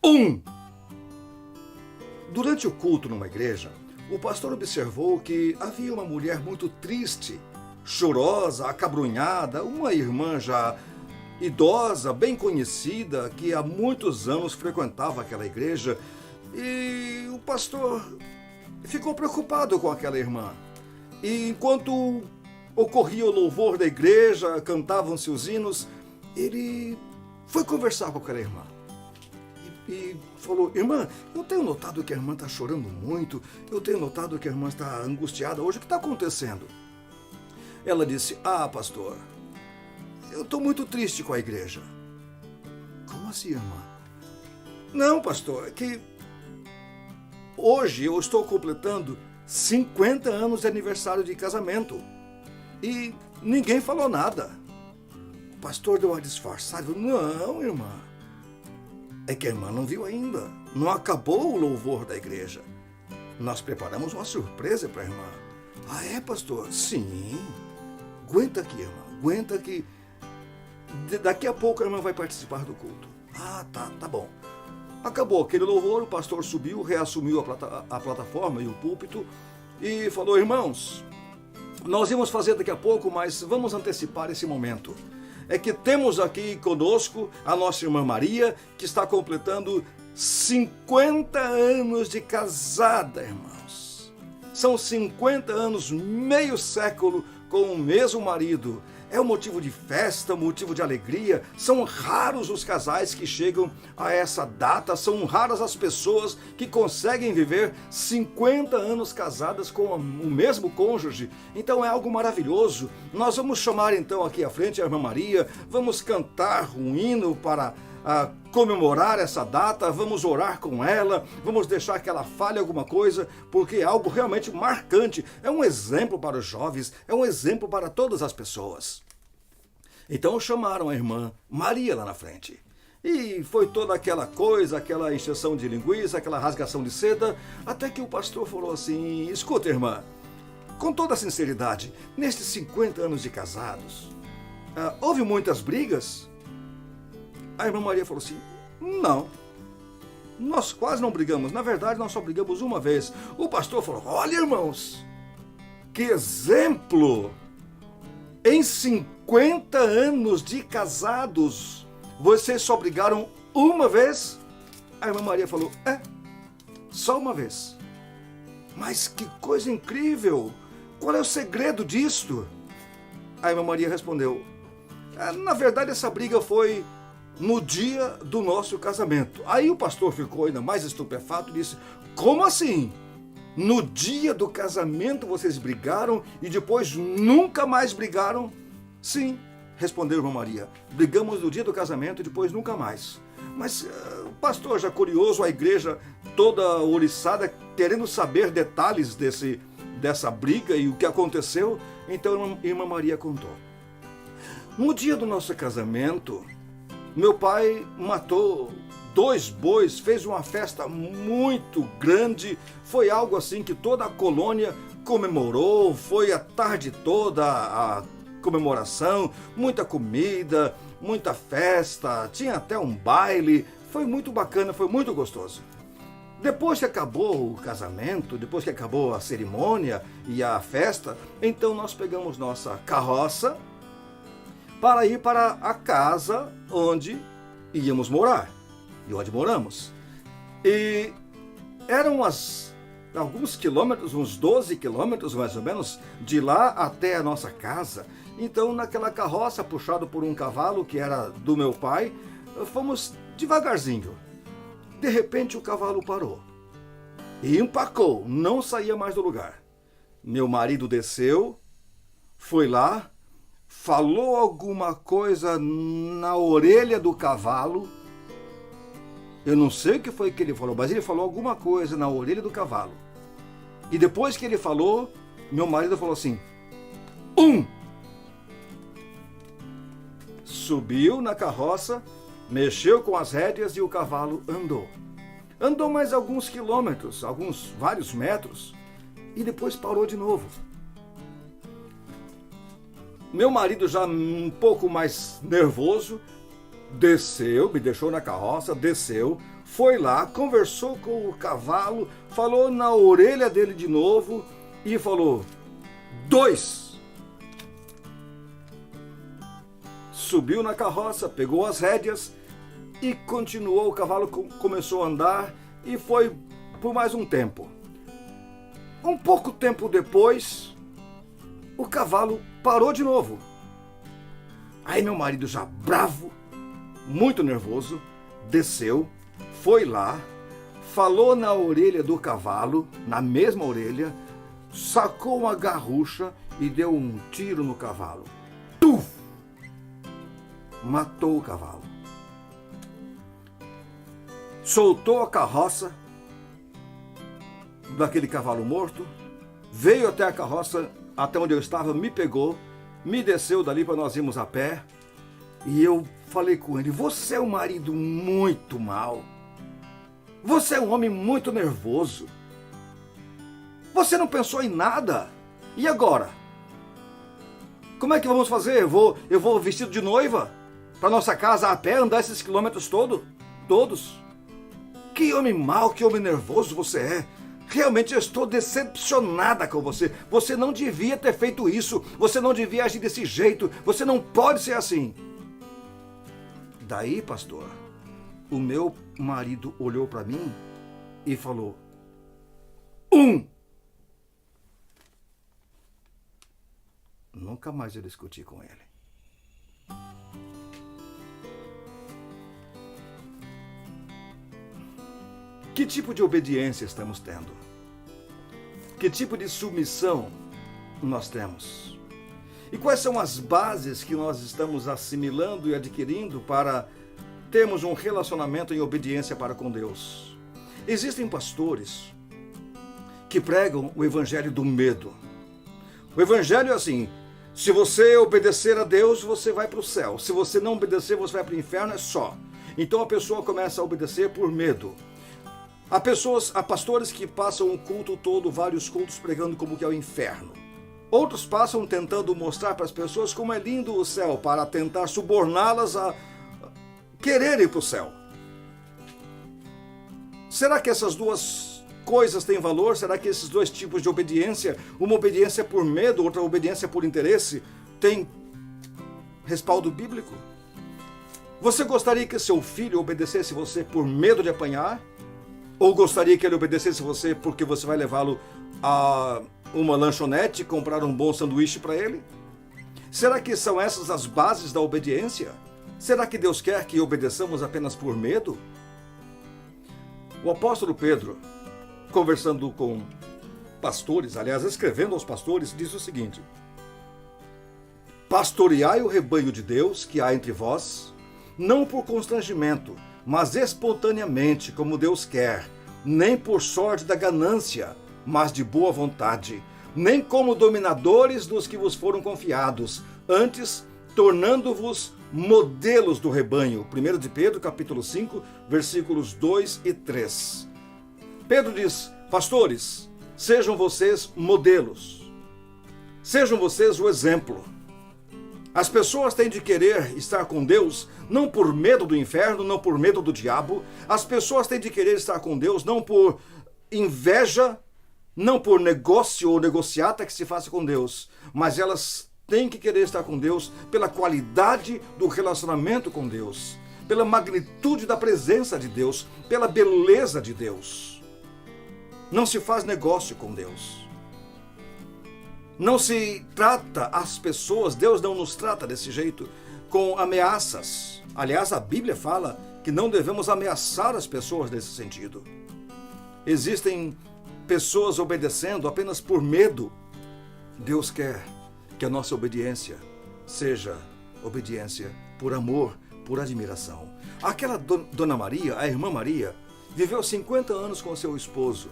Um! Durante o culto numa igreja, o pastor observou que havia uma mulher muito triste, chorosa, acabrunhada, uma irmã já idosa, bem conhecida, que há muitos anos frequentava aquela igreja, e o pastor ficou preocupado com aquela irmã. E enquanto ocorria o louvor da igreja, cantavam-se os hinos, ele foi conversar com aquela irmã. E falou: irmã, eu tenho notado que a irmã está chorando muito, eu tenho notado que a irmã está angustiada hoje, o que está acontecendo? Ela disse: pastor, eu estou muito triste com a igreja. Como assim, irmã? Não, pastor, é que hoje eu estou completando 50 anos de aniversário de casamento e ninguém falou nada. O pastor deu uma disfarçada e falou: não, irmã, é que a irmã não viu ainda. Não acabou o louvor da igreja. Nós preparamos uma surpresa para a irmã. Ah, é, pastor? Sim. Aguenta aqui, irmã. Aguenta que daqui a pouco a irmã vai participar do culto. Ah, tá bom. Acabou aquele louvor, o pastor subiu, reassumiu a plataforma e o púlpito e falou: irmãos, nós íamos fazer daqui a pouco, mas vamos antecipar esse momento. É que temos aqui conosco a nossa irmã Maria, que está completando 50 anos de casada, irmãos. São 50 anos, meio século com o mesmo marido. É um motivo de festa, um motivo de alegria. São raros os casais que chegam a essa data, são raras as pessoas que conseguem viver 50 anos casadas com o mesmo cônjuge. Então é algo maravilhoso. Nós vamos chamar então aqui à frente a irmã Maria, vamos cantar um hino para comemorar essa data, vamos orar com ela, vamos deixar que ela fale alguma coisa, porque é algo realmente marcante, é um exemplo para os jovens, é um exemplo para todas as pessoas. Então chamaram a irmã Maria lá na frente. E foi toda aquela coisa, aquela encheção de linguiça, aquela rasgação de seda, até que o pastor falou assim: escuta, irmã, com toda sinceridade, nestes 50 anos de casados, houve muitas brigas? A irmã Maria falou assim: não, nós quase não brigamos. Na verdade, nós só brigamos uma vez. O pastor falou: olha, irmãos, que exemplo! Em 50 anos de casados, vocês só brigaram uma vez? A irmã Maria falou: só uma vez. Mas que coisa incrível! Qual é o segredo disto? A irmã Maria respondeu: na verdade, essa briga foi no dia do nosso casamento. Aí o pastor ficou ainda mais estupefato e disse: como assim? No dia do casamento vocês brigaram e depois nunca mais brigaram? Sim, respondeu a irmã Maria. Brigamos no dia do casamento e depois nunca mais. Mas o pastor, já curioso, a igreja toda ouriçada, querendo saber detalhes dessa briga e o que aconteceu, então a irmã Maria contou. No dia do nosso casamento, meu pai matou 2 bois, fez uma festa muito grande, foi algo assim que toda a colônia comemorou, foi a tarde toda a comemoração, muita comida, muita festa, tinha até um baile, foi muito bacana, foi muito gostoso. Depois que acabou o casamento, depois que acabou a cerimônia e a festa, então nós pegamos nossa carroça para ir para a casa onde íamos morar. E onde moramos. E eram alguns quilômetros, uns 12 quilômetros mais ou menos, de lá até a nossa casa. Então, naquela carroça, puxado por um cavalo que era do meu pai, fomos devagarzinho. De repente, o cavalo parou. E empacou, não saía mais do lugar. Meu marido desceu, foi lá, falou alguma coisa na orelha do cavalo. Eu não sei o que foi que ele falou, mas ele falou alguma coisa na orelha do cavalo. E depois que ele falou, meu marido falou assim: Subiu na carroça, mexeu com as rédeas e o cavalo andou. Andou mais alguns quilômetros, vários metros, e depois parou de novo. Meu marido, já um pouco mais nervoso, Desceu, me deixou na carroça, desceu, foi lá, conversou com o cavalo, falou na orelha dele de novo e falou: 2. Subiu na carroça, pegou as rédeas e continuou. O cavalo começou a andar e foi por mais um tempo. Um pouco tempo depois, o cavalo parou de novo. Aí meu marido, já bravo, muito nervoso, desceu, foi lá, falou na orelha do cavalo, na mesma orelha, sacou uma garrucha e deu um tiro no cavalo. Tuf! Matou o cavalo. Soltou a carroça daquele cavalo morto, veio até a carroça, até onde eu estava, me pegou, me desceu dali para nós irmos a pé. E eu falei com ele: você é um marido muito mau. Você é um homem muito nervoso. Você não pensou em nada. E agora? Como é que vamos fazer? Eu vou vestido de noiva para nossa casa a pé, andar esses quilômetros todos? Que homem mau, que homem nervoso você é. Realmente eu estou decepcionada com você. Você não devia ter feito isso. Você não devia agir desse jeito. Você não pode ser assim. Daí, pastor, o meu marido olhou para mim e falou: 1. Nunca mais eu discuti com ele. Que tipo de obediência estamos tendo? Que tipo de submissão nós temos? E quais são as bases que nós estamos assimilando e adquirindo para termos um relacionamento em obediência para com Deus? Existem pastores que pregam o evangelho do medo. O evangelho é assim: se você obedecer a Deus, você vai para o céu. Se você não obedecer, você vai para o inferno, é só. Então a pessoa começa a obedecer por medo. Há pastores que passam o culto todo, vários cultos, pregando como que é o inferno. Outros passam tentando mostrar para as pessoas como é lindo o céu, para tentar suborná-las a querer ir para o céu. Será que essas duas coisas têm valor? Será que esses dois tipos de obediência, uma obediência por medo, outra obediência por interesse, tem respaldo bíblico? Você gostaria que seu filho obedecesse você por medo de apanhar? Ou gostaria que ele obedecesse você porque você vai levá-lo a uma lanchonete e comprar um bom sanduíche para ele? Será que são essas as bases da obediência? Será que Deus quer que obedeçamos apenas por medo? O apóstolo Pedro, conversando com pastores, aliás, escrevendo aos pastores, diz o seguinte: pastoreai o rebanho de Deus que há entre vós, não por constrangimento, mas espontaneamente, como Deus quer, nem por sorte da ganância, mas de boa vontade, nem como dominadores dos que vos foram confiados, antes tornando-vos modelos do rebanho. 1 de Pedro, capítulo 5, versículos 2 e 3. Pedro diz: pastores, sejam vocês modelos, sejam vocês o exemplo. As pessoas têm de querer estar com Deus não por medo do inferno, não por medo do diabo. As pessoas têm de querer estar com Deus não por inveja, não por negócio ou negociata que se faça com Deus, mas elas têm que querer estar com Deus pela qualidade do relacionamento com Deus, pela magnitude da presença de Deus, pela beleza de Deus. Não se faz negócio com Deus. Não se trata as pessoas, Deus não nos trata desse jeito, com ameaças. Aliás, a Bíblia fala que não devemos ameaçar as pessoas nesse sentido. Existem pessoas obedecendo apenas por medo. Deus quer que a nossa obediência seja obediência por amor, por admiração. Aquela Dona Maria, a irmã Maria, viveu 50 anos com seu esposo.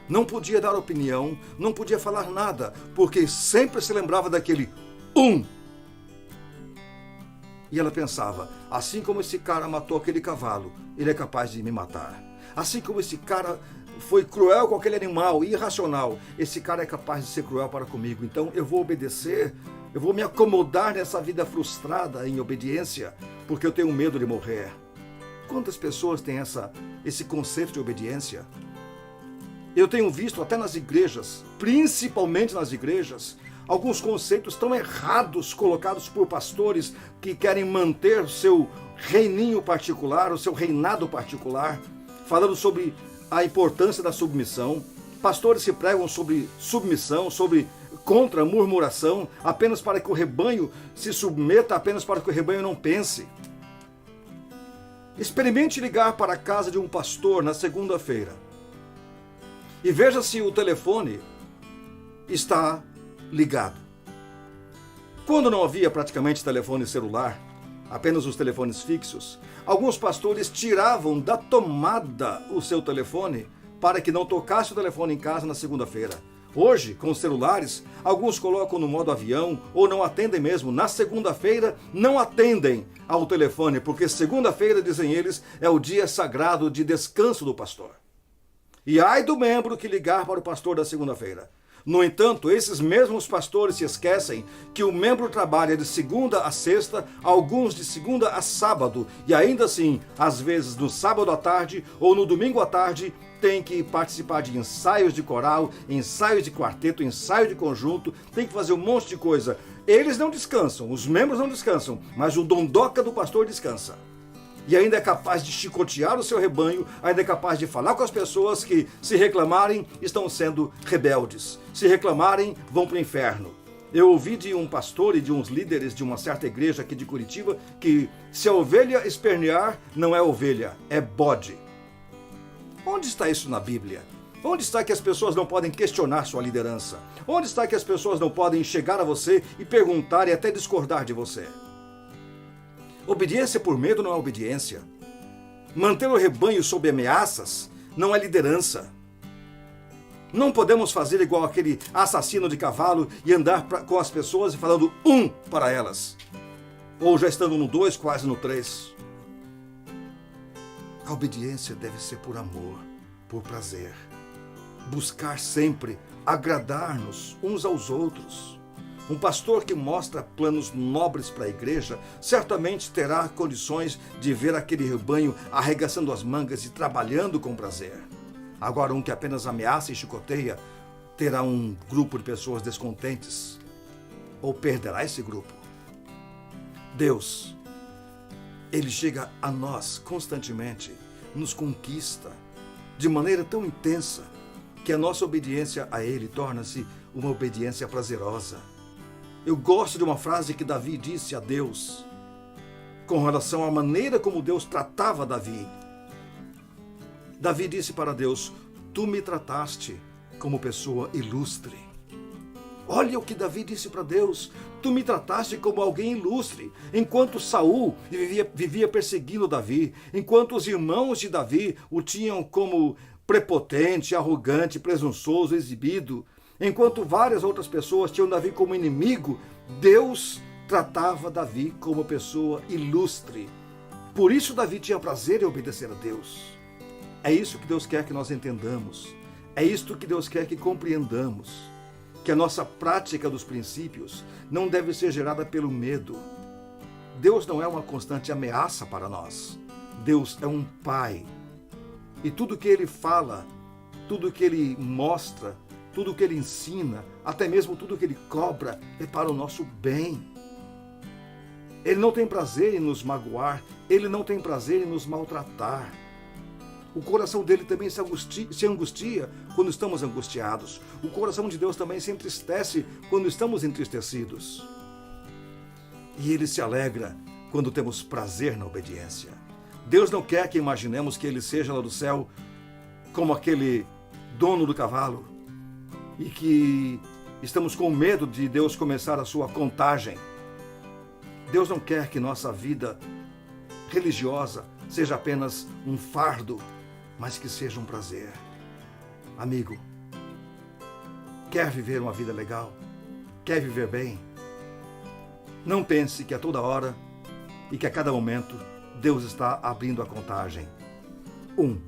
Não podia dar opinião, não podia falar nada, porque sempre se lembrava daquele 1. E ela pensava: assim como esse cara matou aquele cavalo, ele é capaz de me matar. Assim como esse cara foi cruel com aquele animal, irracional, esse cara é capaz de ser cruel para comigo. Então eu vou obedecer Eu vou me acomodar nessa vida frustrada em obediência porque eu tenho medo de morrer. Quantas pessoas têm esse conceito de obediência? Eu tenho visto até nas igrejas, principalmente nas igrejas, alguns conceitos tão errados colocados por pastores que querem manter o seu reininho particular, o seu reinado particular, falando sobre a importância da submissão. Pastores que pregam sobre submissão, sobre contra murmuração, apenas para que o rebanho se submeta, apenas para que o rebanho não pense. Experimente ligar para a casa de um pastor na segunda-feira e veja se o telefone está ligado. Quando não havia praticamente telefone celular, apenas os telefones fixos, alguns pastores tiravam da tomada o seu telefone para que não tocasse o telefone em casa na segunda-feira. Hoje, com os celulares, alguns colocam no modo avião ou não atendem mesmo. Na segunda-feira, não atendem ao telefone, porque segunda-feira, dizem eles, é o dia sagrado de descanso do pastor. E ai do membro que ligar para o pastor da segunda-feira. No entanto, esses mesmos pastores se esquecem que o membro trabalha de segunda a sexta, alguns de segunda a sábado, e ainda assim, às vezes no sábado à tarde ou no domingo à tarde, tem que participar de ensaios de coral, ensaios de quarteto, ensaio de conjunto, tem que fazer um monte de coisa. Eles não descansam, os membros não descansam, mas o dondoca do pastor descansa. E ainda é capaz de chicotear o seu rebanho, ainda é capaz de falar com as pessoas que, se reclamarem, estão sendo rebeldes. Se reclamarem, vão para o inferno. Eu ouvi de um pastor e de uns líderes de uma certa igreja aqui de Curitiba que se a ovelha espernear, não é ovelha, é bode. Onde está isso na Bíblia? Onde está que as pessoas não podem questionar sua liderança? Onde está que as pessoas não podem chegar a você e perguntar e até discordar de você? Obediência por medo não é obediência. Manter o rebanho sob ameaças não é liderança. Não podemos fazer igual aquele assassino de cavalo e andar com as pessoas e falando para elas. Ou já estando no 2, quase no 3. A obediência deve ser por amor, por prazer. Buscar sempre agradar-nos uns aos outros. Um pastor que mostra planos nobres para a igreja certamente terá condições de ver aquele rebanho arregaçando as mangas e trabalhando com prazer. Agora, um que apenas ameaça e chicoteia terá um grupo de pessoas descontentes ou perderá esse grupo. Deus, Ele chega a nós constantemente, nos conquista de maneira tão intensa que a nossa obediência a Ele torna-se uma obediência prazerosa. Eu gosto de uma frase que Davi disse a Deus com relação à maneira como Deus tratava Davi. Davi disse para Deus: tu me trataste como pessoa ilustre. Olha o que Davi disse para Deus: tu me trataste como alguém ilustre. Enquanto Saul vivia perseguindo Davi, enquanto os irmãos de Davi o tinham como prepotente, arrogante, presunçoso, exibido, enquanto várias outras pessoas tinham Davi como inimigo, Deus tratava Davi como pessoa ilustre. Por isso Davi tinha prazer em obedecer a Deus. É isso que Deus quer que nós entendamos. É isto que Deus quer que compreendamos. Que a nossa prática dos princípios não deve ser gerada pelo medo. Deus não é uma constante ameaça para nós. Deus é um Pai. E tudo que Ele fala, tudo que Ele mostra, tudo que Ele ensina, até mesmo tudo que Ele cobra, é para o nosso bem. Ele não tem prazer em nos magoar, Ele não tem prazer em nos maltratar. O coração dele também se angustia quando estamos angustiados. O coração de Deus também se entristece quando estamos entristecidos. E Ele se alegra quando temos prazer na obediência. Deus não quer que imaginemos que Ele seja lá do céu como aquele dono do cavalo e que estamos com medo de Deus começar a sua contagem. Deus não quer que nossa vida religiosa seja apenas um fardo, mas que seja um prazer. Amigo, quer viver uma vida legal? Quer viver bem? Não pense que a toda hora e que a cada momento Deus está abrindo a contagem. 1,